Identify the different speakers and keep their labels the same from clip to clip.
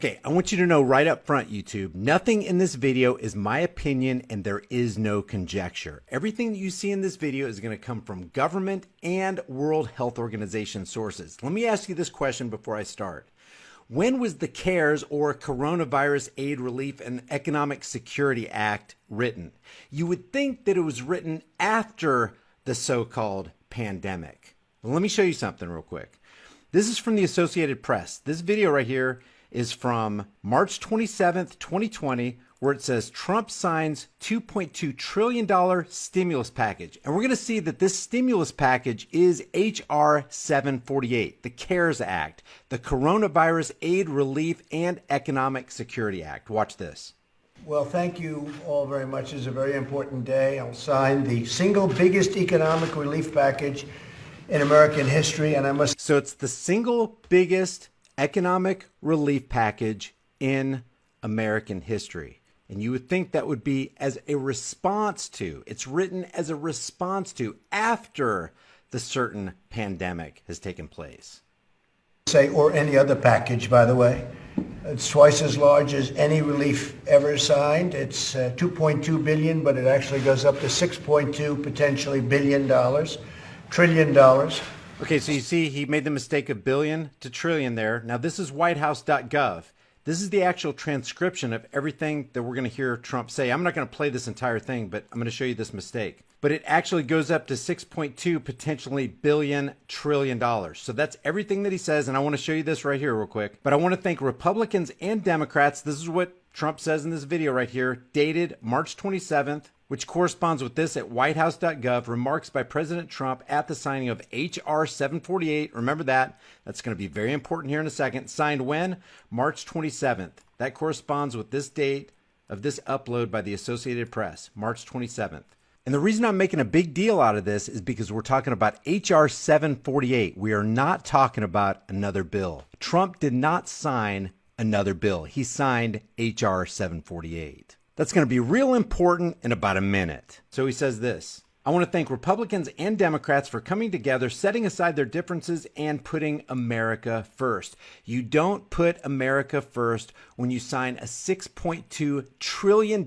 Speaker 1: Okay, I want you to know right up front, YouTube, nothing in this video is my opinion and there is no conjecture. Everything that you see in this video is going to come from government and World Health Organization sources. Let me ask you this question before I start. When was the CARES, or Coronavirus Aid, Relief, and Economic Security Act written? You would think that it was written after the so-called pandemic. Well, let me show you something real quick. This is from the Associated Press. This video right here is from March 27th, 2020, where it says Trump signs $2.2 trillion stimulus package. And we're going to see that this stimulus package is H.R. 748, the CARES Act, the Coronavirus Aid, Relief, and Economic Security Act. Watch this.
Speaker 2: Well, thank you all very much. It's a very important day. I'll sign the single biggest economic relief package in American history, and I must...
Speaker 1: So it's the single biggest economic relief package in American history. And you would think that would be as a response to, it's written as a response to after the certain pandemic has taken place.
Speaker 2: Say, or any other package, by the way. It's twice as large as any relief ever signed. It's $2.2 billion, but it actually goes up to $6.2 potentially trillion dollars.
Speaker 1: Okay, so you see he made the mistake of billion to trillion there. Now this is whitehouse.gov. This is the actual transcription of everything that we're going to hear Trump say. I'm not going to play this entire thing, but I'm going to show you this mistake. But it actually goes up to 6.2 potentially trillion dollars. So that's everything that he says, and I want to show you this right here real quick. But I want to thank Republicans and Democrats. This is what Trump says in this video right here, dated March 27th, which corresponds with this at whitehouse.gov, remarks by President Trump at the signing of H.R. 748. Remember that. That's going to be very important here in a second. Signed when? March 27th. That corresponds with this date of this upload by the Associated Press, March 27th. And the reason I'm making a big deal out of this is because we're talking about H.R. 748. We are not talking about another bill. Trump did not sign another bill. He signed H.R. 748. That's going to be real important in about a minute. So he says this: I want to thank Republicans and Democrats for coming together, setting aside their differences, and putting America first. You don't put America first when you sign a $6.2 trillion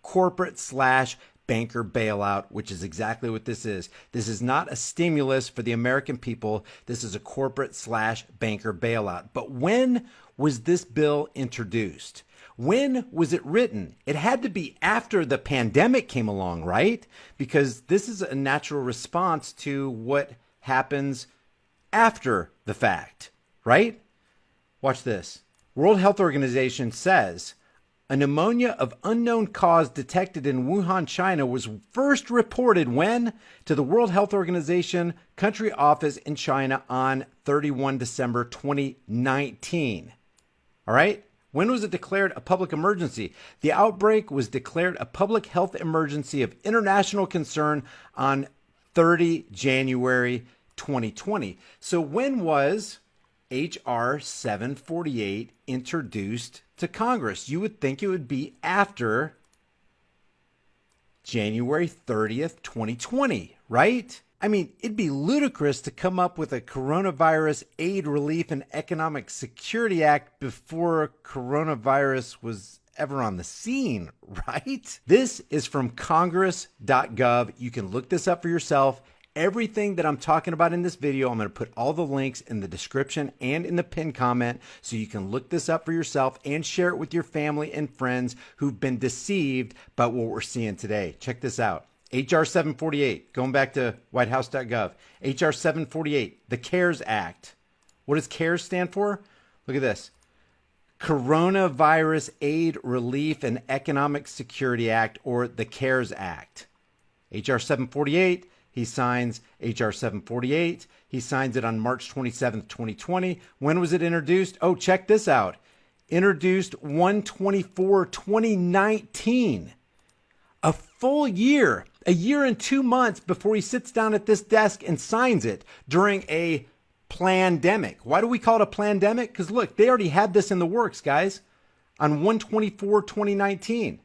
Speaker 1: corporate/banker bailout, which is exactly what this is. This is not a stimulus for the American people. This is a corporate/banker bailout. But when was this bill introduced? When was it written? It had to be after the pandemic came along, right? Because this is a natural response to what happens after the fact, right? Watch this. World Health Organization says a pneumonia of unknown cause detected in Wuhan, China was first reported when? To the World Health Organization country office in China on 31 December 2019. All right? When was it declared a public emergency? The outbreak was declared a public health emergency of international concern on 30 January 2020. So when was H.R. 748 introduced to Congress? You would think it would be after January 30th, 2020, right? I mean, it'd be ludicrous to come up with a Coronavirus Aid, Relief, and Economic Security Act before coronavirus was ever on the scene, right? This is from congress.gov. You can look this up for yourself. Everything that I'm talking about in this video, I'm going to put all the links in the description and in the pinned comment so you can look this up for yourself and share it with your family and friends who've been deceived by what we're seeing today. Check this out. H.R. 748, going back to whitehouse.gov. H.R. 748, the CARES Act. What does CARES stand for? Look at this. Coronavirus Aid, Relief, and Economic Security Act, or the CARES Act. H.R. 748, he signs H.R. 748. He signs it on March 27th, 2020. When was it introduced? Oh, check this out. Introduced 1/24/2019. A full year, a year and 2 months before he sits down at this desk and signs it during a plandemic. Why do we call it a plandemic? Because look, they already had this in the works, guys, on 1/24/2019.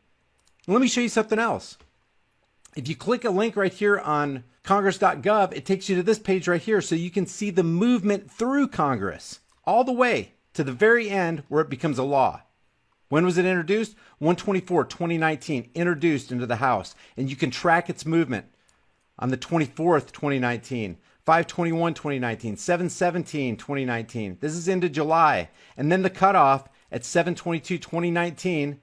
Speaker 1: Let me show you something else. If you click a link right here on congress.gov, it takes you to this page right here so you can see the movement through Congress all the way. to the very end where it becomes a law. When was it introduced? 1/24/2019, introduced into the House. And you can track its movement on the 24th, 2019, 5/21/2019, 7/17/2019. This is into July. And then the cutoff at 7/22/2019,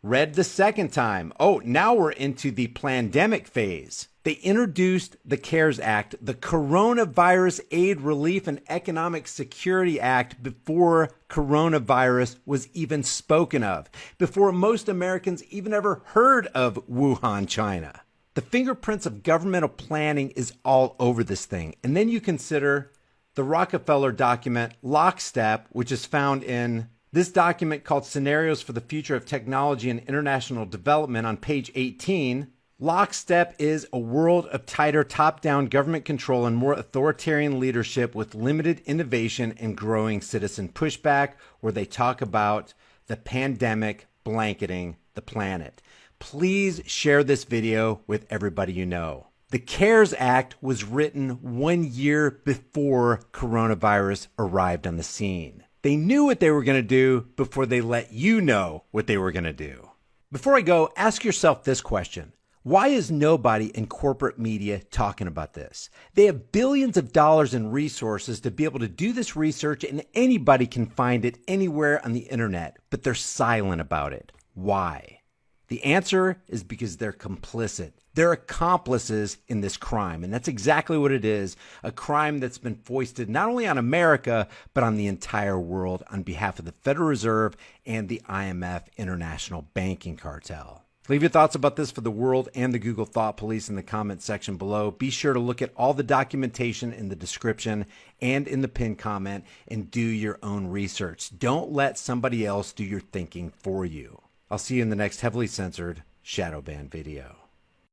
Speaker 1: read the second time. Oh, now we're into the pandemic phase. They introduced the CARES Act, the Coronavirus Aid, Relief, and Economic Security Act, before coronavirus was even spoken of, before most Americans even ever heard of Wuhan, China. The fingerprints of governmental planning is all over this thing. And then you consider the Rockefeller document, Lockstep, which is found in this document called Scenarios for the Future of Technology and International Development on page 18. Lockstep is a world of tighter top-down government control and more authoritarian leadership with limited innovation and growing citizen pushback, where they talk about the pandemic blanketing the planet. Please share this video with everybody you know. The CARES Act was written 1 year before coronavirus arrived on the scene. They knew what they were going to do before they let you know what they were going to do. Before I go, ask yourself this question. Why is nobody in corporate media talking about this? They have billions of dollars in resources to be able to do this research, and anybody can find it anywhere on the internet, but they're silent about it. Why? The answer is because they're complicit. They're accomplices in this crime, and that's exactly what it is, a crime that's been foisted not only on America, but on the entire world on behalf of the Federal Reserve and the IMF International Banking Cartel. Leave your thoughts about this for the world and the Google Thought Police in the comment section below. Be sure to look at all the documentation in the description and in the pinned comment and do your own research. Don't let somebody else do your thinking for you. I'll see you in the next heavily censored shadow ban video.